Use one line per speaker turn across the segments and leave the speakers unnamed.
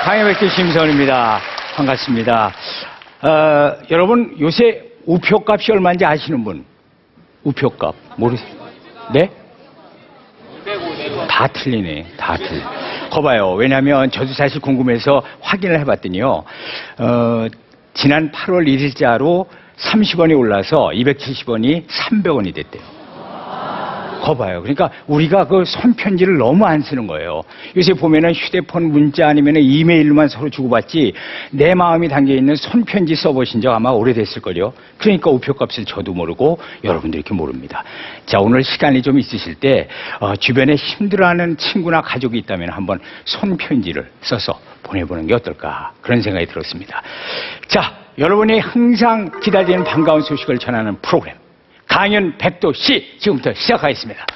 강혜백대 심선입니다. 반갑습니다. 여러분 요새 우표값이 얼마인지 아시는 분? 우표값 모르세요? 네? 다 틀리네. 다 틀려. 거봐요. 왜냐하면 저도 사실 궁금해서 확인을 해봤더니요. 지난 8월 1일자로 30원이 올라서 270원이 300원이 됐대요. 거봐요. 그러니까 우리가 그 손편지를 너무 안 쓰는 거예요. 요새 보면은 휴대폰 문자 아니면 이메일로만 서로 주고받지 내 마음이 담겨있는 손편지 써보신 적 아마 오래됐을걸요. 그러니까 우표값을 저도 모르고 여러분도 이렇게 모릅니다. 자, 오늘 시간이 좀 있으실 때 주변에 힘들어하는 친구나 가족이 있다면 한번 손편지를 써서 보내보는 게 어떨까 그런 생각이 들었습니다. 자, 여러분이 항상 기다리는 반가운 소식을 전하는 프로그램 강연 백도씨 지금부터 시작하겠습니다.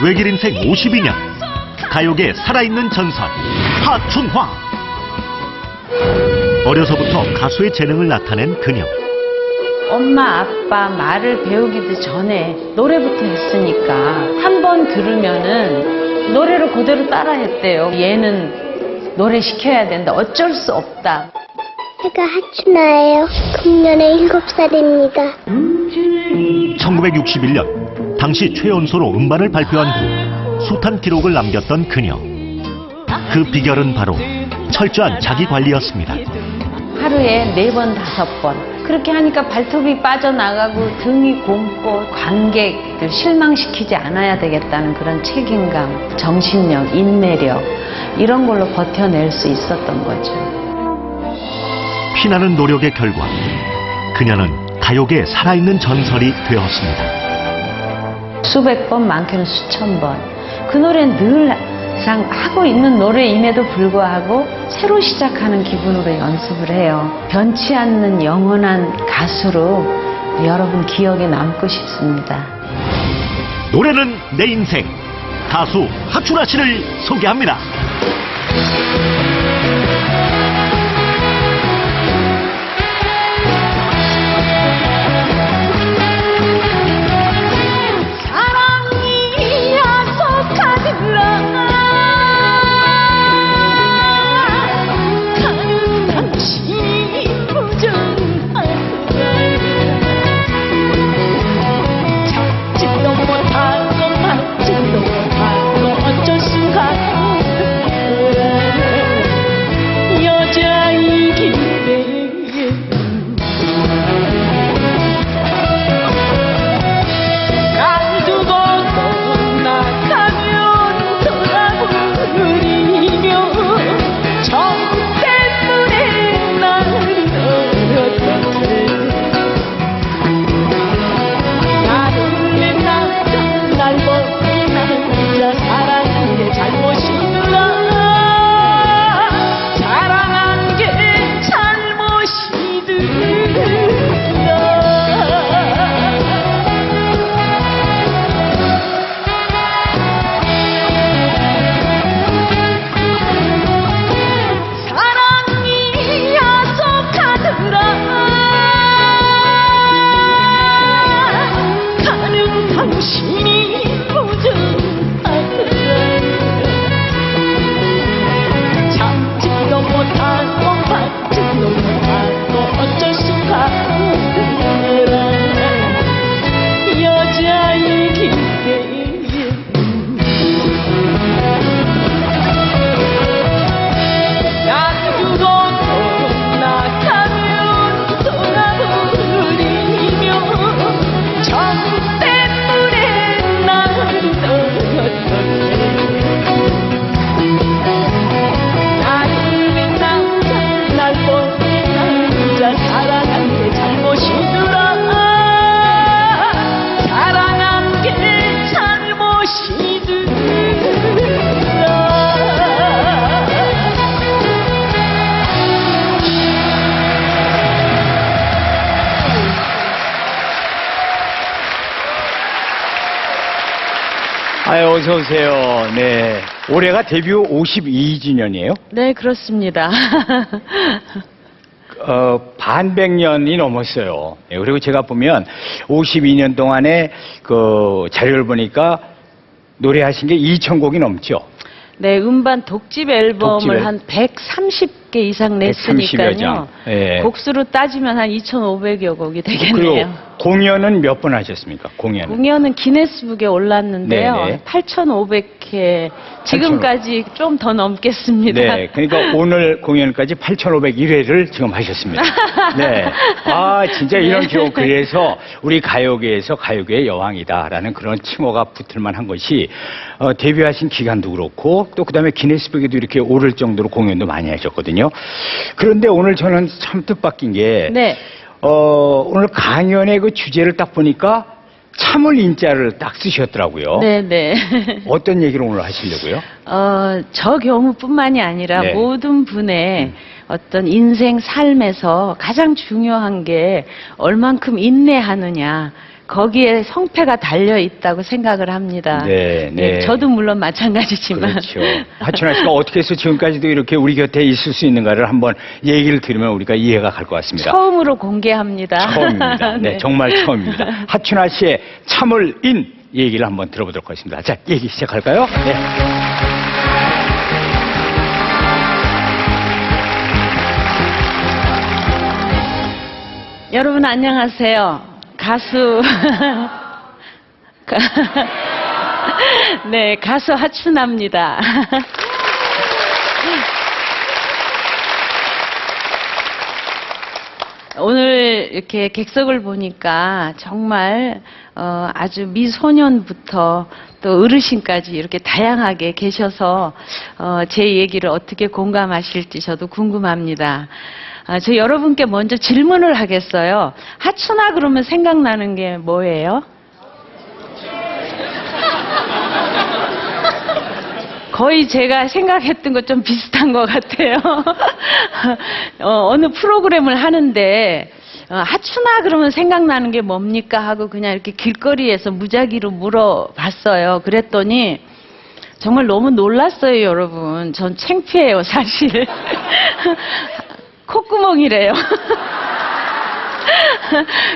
외길 인생 52년 가요계 살아있는 전설 하춘화. 어려서부터 가수의 재능을 나타낸 그녀.
엄마, 아빠 말을 배우기도 전에 노래부터 했으니까 한 번 들으면은 노래를 그대로 따라 했대요. 얘는 노래 시켜야 된다. 어쩔 수 없다.
제가 하춘아예요. 금년에 7살입니다.
1961년 당시 최연소로 음반을 발표한 후 숱한 기록을 남겼던 그녀. 그 비결은 바로 철저한 자기 관리였습니다.
하루에 4번, 5번. 그렇게 하니까 발톱이 빠져나가고 등이 굼고 관객들 실망시키지 않아야 되겠다는 그런 책임감, 정신력, 인내력 이런 걸로 버텨낼 수 있었던 거죠.
피나는 노력의 결과 그녀는 가요계의 살아있는 전설이 되었습니다.
수백 번, 많게는 수천 번. 그 노래는 늘 항상 하고 있는 노래임에도 불구하고 새로 시작하는 기분으로 연습을 해요. 변치 않는 영원한 가수로 여러분 기억에 남고 싶습니다.
노래는 내 인생. 가수 하춘화 씨를 소개합니다.
아유, 어서 오세요. 네. 올해가 데뷔 52주년이에요?
네, 그렇습니다.
반백년이 넘었어요. 예, 그리고 제가 보면 52년 동안에 그 자료를 보니까 노래하신 게 2,000곡이 넘죠.
네, 음반 독집 앨범을
독집 앨-
한 130개 이상
130여
냈으니까요.
장. 예.
곡수로 따지면 한 2,500여 곡이
그리고
되겠네요.
공연은 몇 번 하셨습니까? 공연은
기네스북에 올랐는데요.
네네.
8,500회, 지금까지 좀 더 넘겠습니다.
네, 그러니까 오늘 공연까지 8,501회를 지금 하셨습니다. 네. 아, 진짜 이런 기록, 그래서 우리 가요계에서 가요계의 여왕이다라는 그런 칭호가 붙을 만한 것이, 데뷔하신 기간도 그렇고, 또 그 다음에 기네스북에도 이렇게 오를 정도로 공연도 많이 하셨거든요. 그런데 오늘 저는 참 뜻밖인 게,
네.
오늘 강연의 그 주제를 딱 보니까 참을 인자를 딱 쓰셨더라고요.
네.
어떤 얘기를 오늘 하시려고요?
저 경우뿐만이 아니라
네.
모든 분의 어떤 인생 삶에서 가장 중요한 게 얼만큼 인내하느냐. 거기에 성패가 달려 있다고 생각을 합니다.
네.
예, 저도 물론 마찬가지지만.
그렇죠. 하춘아 씨가 어떻게 해서 지금까지도 이렇게 우리 곁에 있을 수 있는가를 한번 얘기를 들으면 우리가 이해가 갈 것 같습니다.
처음으로 공개합니다.
처음입니다. 네, 정말 처음입니다. 하춘아 씨의 참을 인 얘기를 한번 들어보도록 하겠습니다. 자, 얘기 시작할까요? 네.
여러분 안녕하세요. 가수 네, 가수 하춘아입니다. 오늘 이렇게 객석을 보니까 정말 아주 미소년부터 또 어르신까지 이렇게 다양하게 계셔서 제 얘기를 어떻게 공감하실지 저도 궁금합니다. 저 여러분께 먼저 질문을 하겠어요. 하춘아 그러면 생각나는 게 뭐예요? 거의 제가 생각했던 것 좀 비슷한 것 같아요. 어느 프로그램을 하는데 하춘아 그러면 생각나는 게 뭡니까 하고 그냥 이렇게 길거리에서 무작위로 물어봤어요. 그랬더니 정말 너무 놀랐어요, 여러분. 전 창피해요, 사실. 콧구멍이래요.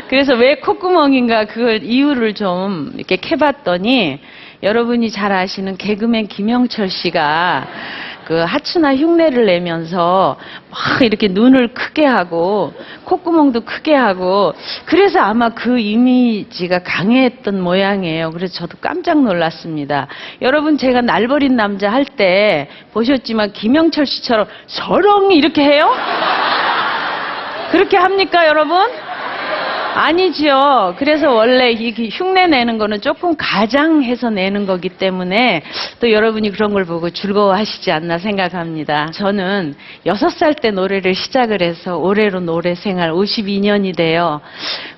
그래서 왜 콧구멍인가 그걸 이유를 좀 이렇게 캐봤더니 여러분이 잘 아시는 개그맨 김영철 씨가 그 하춘아 흉내를 내면서 막 이렇게 눈을 크게 하고 콧구멍도 크게 하고 그래서 아마 그 이미지가 강했던 모양이에요. 그래서 저도 깜짝 놀랐습니다. 여러분 제가 날버린 남자 할 때 보셨지만 김영철 씨처럼 서렁 이렇게 해요? 그렇게 합니까 여러분? 아니죠. 그래서 원래 이 흉내 내는 거는 조금 가장해서 내는 거기 때문에 또 여러분이 그런 걸 보고 즐거워하시지 않나 생각합니다. 저는 6살 때 노래를 시작을 해서 올해로 노래 생활 52년이 돼요.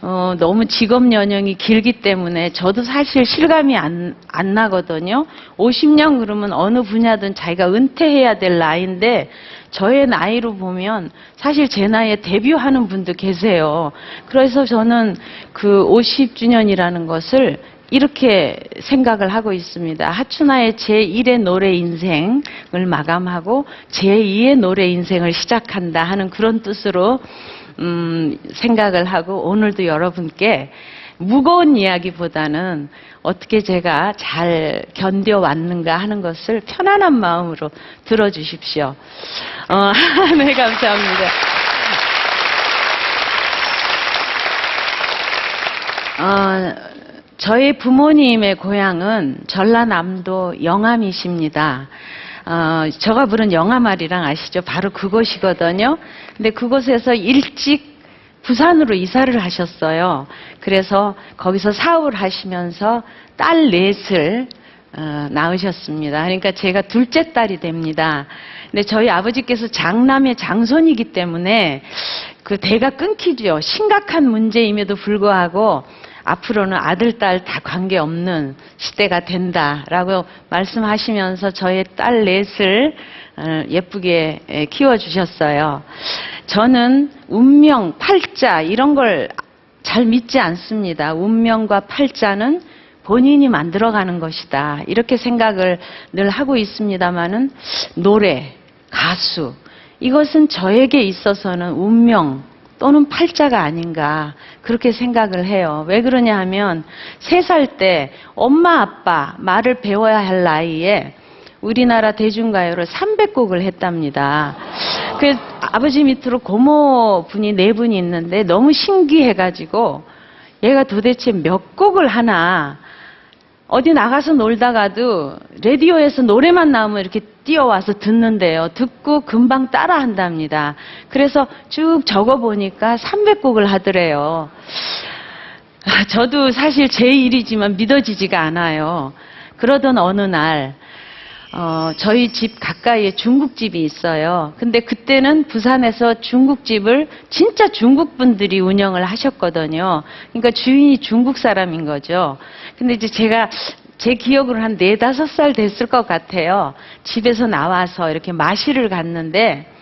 너무 직업 연령이 길기 때문에 저도 사실 실감이 안 나거든요. 50년 그러면 어느 분야든 자기가 은퇴해야 될 나이인데 저의 나이로 보면 사실 제 나이에 데뷔하는 분도 계세요. 그래서 저는 그 50주년이라는 것을 이렇게 생각을 하고 있습니다. 하춘아의 제1의 노래 인생을 마감하고 제2의 노래 인생을 시작한다 하는 그런 뜻으로 생각을 하고 오늘도 여러분께 무거운 이야기보다는 어떻게 제가 잘 견뎌왔는가 하는 것을 편안한 마음으로 들어주십시오. 네, 감사합니다. 저희 부모님의 고향은 전라남도 영암이십니다. 제가 부른 영암아리랑 아시죠? 바로 그곳이거든요. 근데 그곳에서 일찍 부산으로 이사를 하셨어요. 그래서 거기서 사업을 하시면서 딸 넷을 낳으셨습니다. 그러니까 제가 둘째 딸이 됩니다. 근데 저희 아버지께서 장남의 장손이기 때문에 그 대가 끊기죠. 심각한 문제임에도 불구하고 앞으로는 아들, 딸 다 관계없는 시대가 된다라고 말씀하시면서 저의 딸 넷을 예쁘게 키워주셨어요. 저는 운명, 팔자 이런 걸 잘 믿지 않습니다. 운명과 팔자는 본인이 만들어가는 것이다. 이렇게 생각을 늘 하고 있습니다마는 노래, 가수 이것은 저에게 있어서는 운명 또는 팔자가 아닌가 그렇게 생각을 해요. 왜 그러냐 하면 3살 때 엄마 아빠 말을 배워야 할 나이에 우리나라 대중가요를 300곡을 했답니다. 그 아버지 밑으로 고모분이 4분이 있는데 너무 신기해가지고 얘가 도대체 몇 곡을 하나, 어디 나가서 놀다가도 라디오에서 노래만 나오면 이렇게 뛰어와서 듣는데요. 듣고 금방 따라 한답니다. 그래서 쭉 적어보니까 300곡을 하더래요. 저도 사실 제 일이지만 믿어지지가 않아요. 그러던 어느 날 저희 집 가까이에 중국집이 있어요. 근데 그때는 부산에서 중국집을 진짜 중국 분들이 운영을 하셨거든요. 그러니까 주인이 중국 사람인 거죠. 근데 이제 제가 제 기억으로 한 4, 5살 됐을 것 같아요. 집에서 나와서 이렇게 마실을 갔는데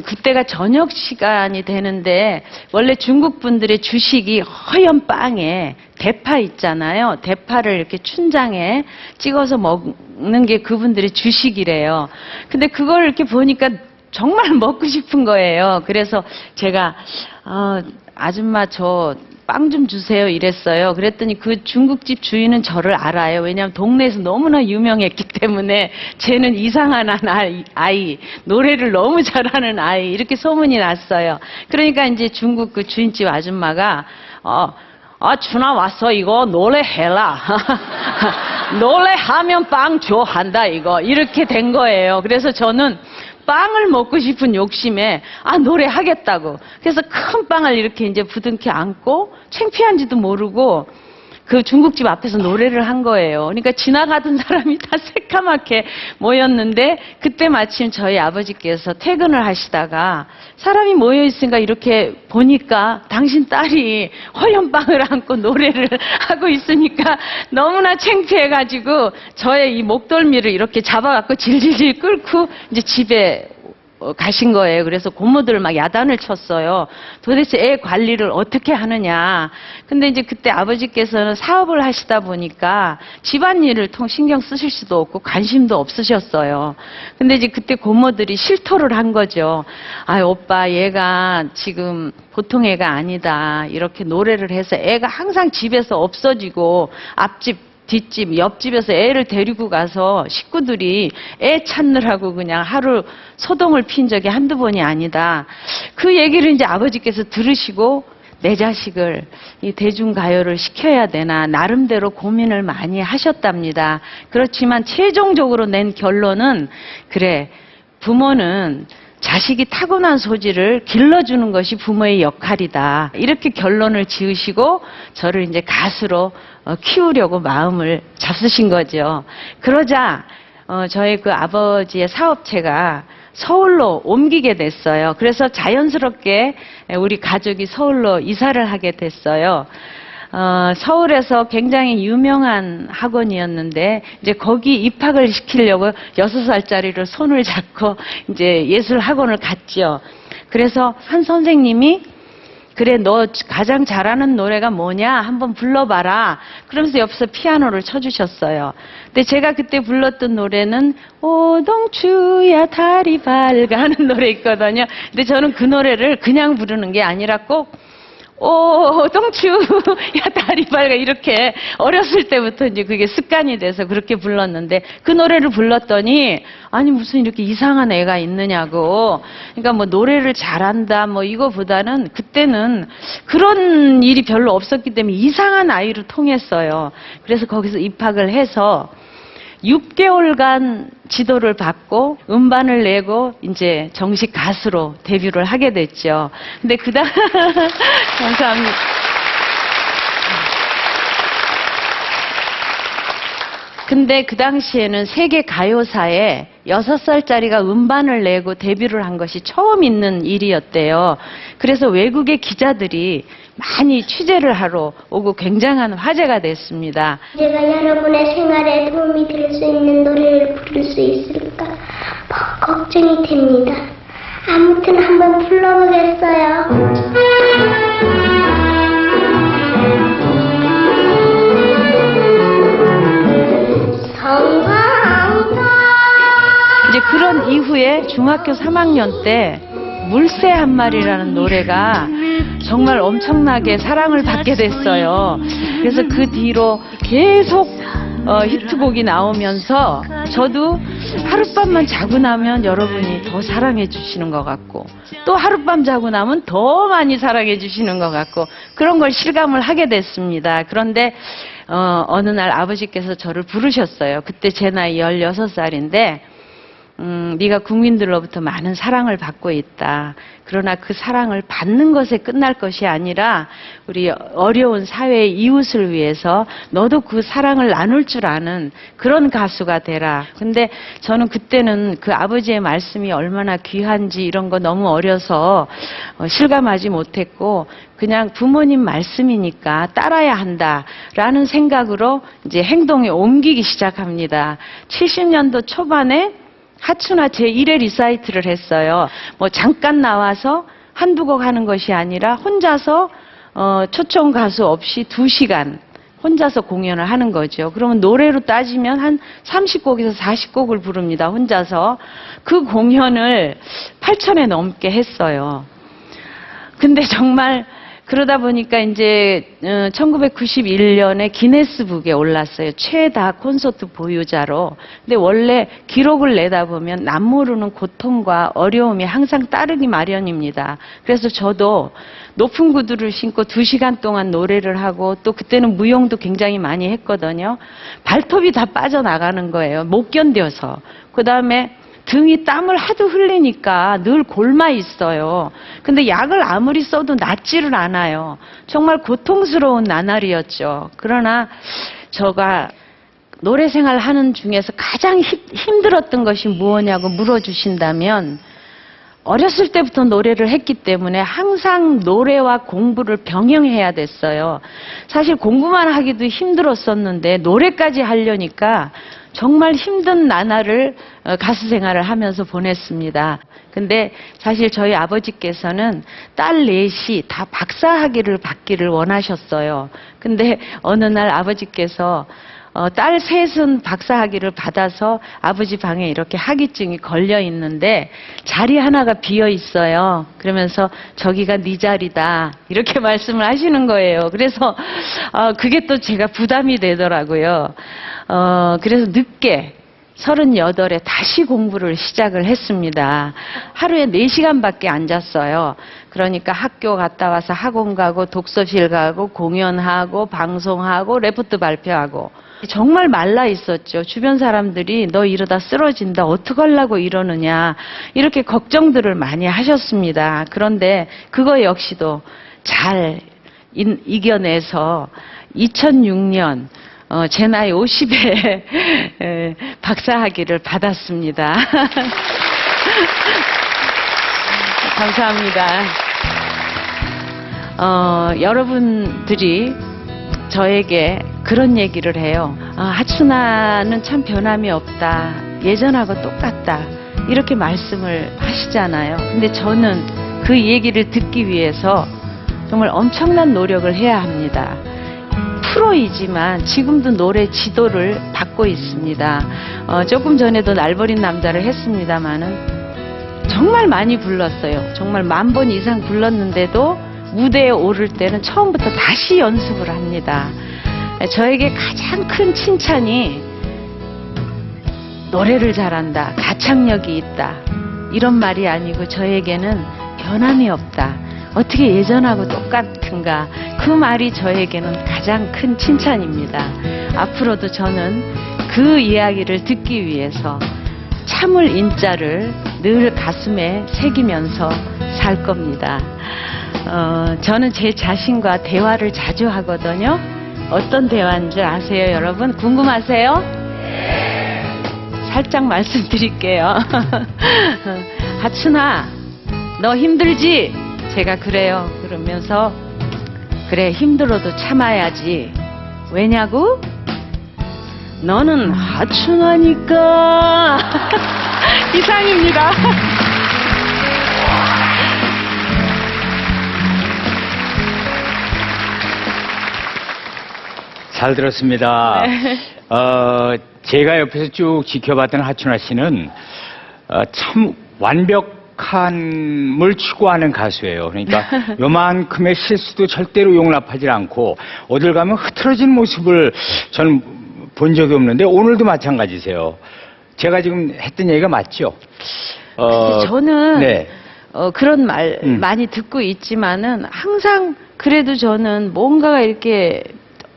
그때가 저녁 시간이 되는데 원래 중국 분들의 주식이 허연 빵에 대파 있잖아요. 대파를 이렇게 춘장에 찍어서 먹는 게 그분들의 주식이래요. 근데 그걸 이렇게 보니까 정말 먹고 싶은 거예요. 그래서 제가 아줌마 저 빵 좀 주세요 이랬어요. 그랬더니 그 중국집 주인은 저를 알아요. 왜냐하면 동네에서 너무나 유명했기 때문에 쟤는 이상한 아이, 노래를 너무 잘하는 아이 이렇게 소문이 났어요. 그러니까 이제 중국 그 주인집 아줌마가 준아 왔어 이거 노래해라. 노래하면 빵 줘 한다 이거 이렇게 된 거예요. 그래서 저는 빵을 먹고 싶은 욕심에 노래하겠다고. 그래서 큰 빵을 이렇게 이제 부둥켜 안고 창피한지도 모르고 그 중국집 앞에서 노래를 한 거예요. 그러니까 지나가던 사람이 다 새까맣게 모였는데 그때 마침 저희 아버지께서 퇴근을 하시다가 사람이 모여 있으니까 이렇게 보니까 당신 딸이 허연 빵을 안고 노래를 하고 있으니까 너무나 창피해가지고 저의 이 목덜미를 이렇게 잡아갖고 질질질 끌고 이제 집에 가신 거예요. 그래서 고모들 막 야단을 쳤어요. 도대체 애 관리를 어떻게 하느냐. 근데 이제 그때 아버지께서는 사업을 하시다 보니까 집안일을 신경 쓰실 수도 없고 관심도 없으셨어요. 근데 이제 그때 고모들이 실토를 한 거죠. 오빠 얘가 지금 보통 애가 아니다. 이렇게 노래를 해서 애가 항상 집에서 없어지고 앞집 뒷집, 옆집에서 애를 데리고 가서 식구들이 애 찾느라고 그냥 하루 소동을 핀 적이 한두 번이 아니다. 그 얘기를 이제 아버지께서 들으시고 내 자식을 이 대중가요를 시켜야 되나 나름대로 고민을 많이 하셨답니다. 그렇지만 최종적으로 낸 결론은 그래, 부모는 자식이 타고난 소질을 길러주는 것이 부모의 역할이다. 이렇게 결론을 지으시고 저를 이제 가수로 키우려고 마음을 잡수신 거죠. 그러자 저희 그 아버지의 사업체가 서울로 옮기게 됐어요. 그래서 자연스럽게 우리 가족이 서울로 이사를 하게 됐어요. 서울에서 굉장히 유명한 학원이었는데 이제 거기 입학을 시키려고 6살짜리로 손을 잡고 이제 예술 학원을 갔죠. 그래서 한 선생님이 그래 너 가장 잘하는 노래가 뭐냐 한번 불러봐라. 그러면서 옆에서 피아노를 쳐주셨어요. 근데 제가 그때 불렀던 노래는 오동추야 달이 밝아 하는 노래 있거든요. 근데 저는 그 노래를 그냥 부르는 게 아니라 꼭 오동추야 달이 밝아 이렇게 어렸을 때부터 이제 그게 습관이 돼서 그렇게 불렀는데 그 노래를 불렀더니 아니 무슨 이렇게 이상한 애가 있느냐고. 그러니까 뭐 노래를 잘한다 뭐 이거보다는 그때는 그런 일이 별로 없었기 때문에 이상한 아이로 통했어요. 그래서 거기서 입학을 해서 6개월간 지도를 받고 음반을 내고 이제 정식 가수로 데뷔를 하게 됐죠. 근데 감사합니다. 근데 그 당시에는 세계 가요사에 6살짜리가 음반을 내고 데뷔를 한 것이 처음 있는 일이었대요. 그래서 외국의 기자들이 많이 취재를 하러 오고 굉장한 화제가 됐습니다.
제가 여러분의 생활에 도움이 될 수 있는 노래를 부를 수 있을까 걱정이 됩니다. 아무튼 한번 불러보겠어요.
이제 그런 이후에 중학교 3학년 때 물새 한 마리라는 노래가 정말 엄청나게 사랑을 받게 됐어요. 그래서 그 뒤로 계속 히트곡이 나오면서 저도 하룻밤만 자고 나면 여러분이 더 사랑해 주시는 것 같고 또 하룻밤 자고 나면 더 많이 사랑해 주시는 것 같고 그런 걸 실감을 하게 됐습니다. 그런데 어느 날 아버지께서 저를 부르셨어요. 그때 제 나이 16살인데 네가 국민들로부터 많은 사랑을 받고 있다. 그러나 그 사랑을 받는 것에 끝날 것이 아니라 우리 어려운 사회의 이웃을 위해서 너도 그 사랑을 나눌 줄 아는 그런 가수가 되라. 근데 저는 그때는 그 아버지의 말씀이 얼마나 귀한지 이런 거 너무 어려서 실감하지 못했고 그냥 부모님 말씀이니까 따라야 한다라는 생각으로 이제 행동에 옮기기 시작합니다. 70년도 초반에 하춘아 제1회 리사이트를 했어요. 뭐 잠깐 나와서 한두 곡 하는 것이 아니라 혼자서 초청 가수 없이 2시간 혼자서 공연을 하는 거죠. 그러면 노래로 따지면 한 30곡에서 40곡을 부릅니다. 혼자서. 그 공연을 8,000회 넘게 했어요. 근데 정말 그러다 보니까 이제 1991년에 기네스북에 올랐어요. 최다 콘서트 보유자로. 근데 원래 기록을 내다 보면 남모르는 고통과 어려움이 항상 따르기 마련입니다. 그래서 저도 높은 구두를 신고 2시간 동안 노래를 하고 또 그때는 무용도 굉장히 많이 했거든요. 발톱이 다 빠져나가는 거예요. 못 견뎌서. 그다음에 등이 땀을 하도 흘리니까 늘 골마 있어요. 근데 약을 아무리 써도 낫지를 않아요. 정말 고통스러운 나날이었죠. 그러나 제가 노래 생활 하는 중에서 가장 힘들었던 것이 무엇냐고 물어주신다면 어렸을 때부터 노래를 했기 때문에 항상 노래와 공부를 병행해야 됐어요. 사실 공부만 하기도 힘들었었는데 노래까지 하려니까 정말 힘든 나날을 가수 생활을 하면서 보냈습니다. 근데 사실 저희 아버지께서는 딸 넷이 다 박사학위를 받기를 원하셨어요. 근데 어느 날 아버지께서 딸 셋은 박사학위를 받아서 아버지 방에 이렇게 학위증이 걸려 있는데 자리 하나가 비어 있어요. 그러면서 저기가 네 자리다 이렇게 말씀을 하시는 거예요. 그래서 그게 또 제가 부담이 되더라고요. 그래서 늦게 38에 다시 공부를 시작을 했습니다. 하루에 4시간밖에 안 잤어요. 그러니까 학교 갔다 와서 학원 가고 독서실 가고 공연하고 방송하고 레포트 발표하고 정말 말라 있었죠. 주변 사람들이 너 이러다 쓰러진다. 어떡하려고 이러느냐. 이렇게 걱정들을 많이 하셨습니다. 그런데 그거 역시도 잘 이겨내서 2006년 제 나이 50에 박사학위를 받았습니다. 감사합니다. 여러분들이 저에게 그런 얘기를 해요. 하춘아는 참 변함이 없다. 예전하고 똑같다. 이렇게 말씀을 하시잖아요. 근데 저는 그 얘기를 듣기 위해서 정말 엄청난 노력을 해야 합니다. 프로이지만 지금도 노래 지도를 받고 있습니다. 조금 전에도 날 버린 남자를 했습니다마는 정말 많이 불렀어요. 정말 10,000번 이상 불렀는데도 무대에 오를 때는 처음부터 다시 연습을 합니다. 저에게 가장 큰 칭찬이 노래를 잘한다, 가창력이 있다 이런 말이 아니고 저에게는 변함이 없다. 어떻게 예전하고 똑같은가? 그 말이 저에게는 가장 큰 칭찬입니다. 앞으로도 저는 그 이야기를 듣기 위해서 참을 인자를 늘 가슴에 새기면서 살 겁니다. 저는 제 자신과 대화를 자주 하거든요. 어떤 대화인 줄 아세요, 여러분? 궁금하세요? 살짝 말씀드릴게요. 하춘아, 너 힘들지? 제가 그래요. 그러면서 그래, 힘들어도 참아야지. 왜냐고? 너는 하춘아니까. 이상입니다.
잘 들었습니다.
네.
제가 옆에서 쭉 지켜봤던 하춘아 씨는 참 완벽함을 추구하는 가수예요. 그러니까 요만큼의 실수도 절대로 용납하지 않고 어딜 가면 흐트러진 모습을 저는 본 적이 없는데 오늘도 마찬가지세요. 제가 지금 했던 얘기가 맞죠?
글쎄, 저는
네.
그런 말 많이 듣고 있지만은 항상 그래도 저는 뭔가가 이렇게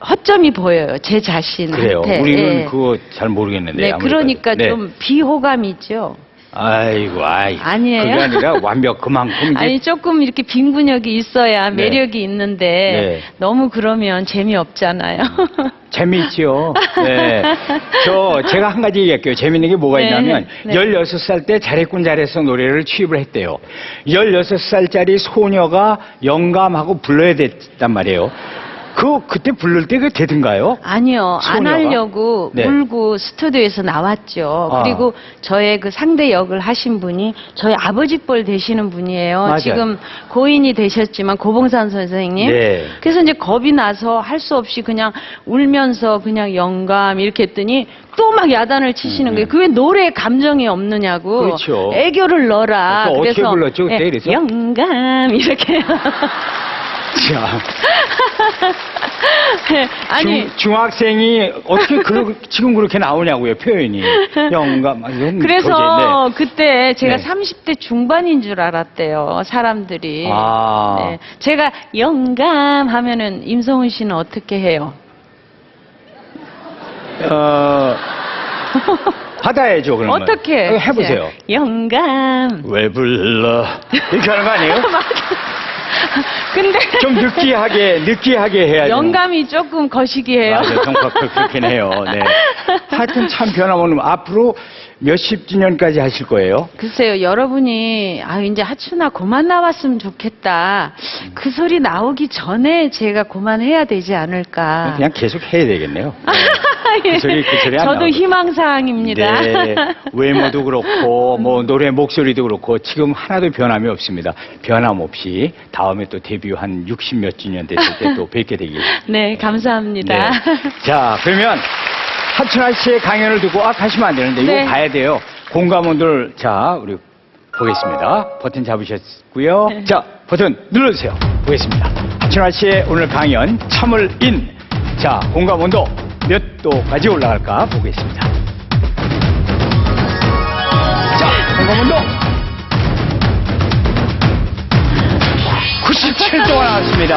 허점이 보여요. 제 자신한테.
그래요. 우리는
예.
그거 잘 모르겠는데.
네, 그러니까
네.
좀 비호감이죠.
아이고,
아니에요?
그게 아니라 완벽 그만큼 이제
아니 조금 이렇게 빈근력이 있어야
네.
매력이 있는데
네.
너무 그러면 재미없잖아요.
재미있죠. 네. 제가 한 가지 얘기할게요. 재미있는 게 뭐가
네,
있냐면,
네.
16살 때 잘했군 잘했어 노래를 취입을 했대요. 16살짜리 소녀가 영감하고 불러야 됐단 말이에요. 그때 부를 때 그게 되든가요?
아니요, 안
소녀가?
하려고
네.
울고 스튜디오에서 나왔죠.
아.
그리고 저의 그 상대 역을 하신 분이 저희 아버지 뻘 되시는 분이에요.
맞아요.
지금 고인이 되셨지만 고봉산 선생님.
네.
그래서 이제 겁이 나서 할 수 없이 그냥 울면서 그냥 영감 이렇게 했더니 또 막 야단을 치시는 거예요. 그게 노래에 감정이 없느냐고.
그렇죠.
애교를 넣어라.
그래서 어떻게
그래서
불렀죠, 그때?
예,
그래서?
영감 이렇게.
자,
아니.
중학생이 어떻게 지금 그렇게 나오냐고요, 표현이. 영감.
그래서 그때 제가
네.
30대 중반인 줄 알았대요, 사람들이.
아.
네. 제가 영감 하면은 임성훈 씨는 어떻게 해요?
받아야죠, 그러면.
어떻게?
해보세요.
영감.
왜 불러? 이렇게 하는 거 아니에요?
근데
좀 느끼하게 해야죠.
영감이 조금 거시기해요.
맞아요. 좀 그렇긴 해요. 네. 하여튼 참 변함없는 앞으로 몇십 주년까지 하실 거예요?
글쎄요, 여러분이 이제 하춘아 그만 나왔으면 좋겠다. 그 소리 나오기 전에 제가 그만해야 되지 않을까.
그냥 계속 해야 되겠네요. 그 소리 안
저도
나오고.
희망사항입니다.
네, 외모도 그렇고 뭐 노래 목소리도 그렇고 지금 하나도 변함이 없습니다. 변함없이 다음에 또 데뷔 한 60 몇 주년 됐을 때 또 뵙게 되길.
네, 감사합니다.
네. 자, 그러면 하춘아 씨의 강연을 듣고 가시면 안 되는데
네.
이거 봐야 돼요. 공감원들 자, 우리 보겠습니다. 버튼 잡으셨고요.
네.
자, 버튼 눌러주세요. 보겠습니다. 하춘아 씨의 오늘 강연 참을 인. 자, 공감원도 몇 도까지 올라갈까 보겠습니다. 자, 공감원도 97도가 나왔습니다.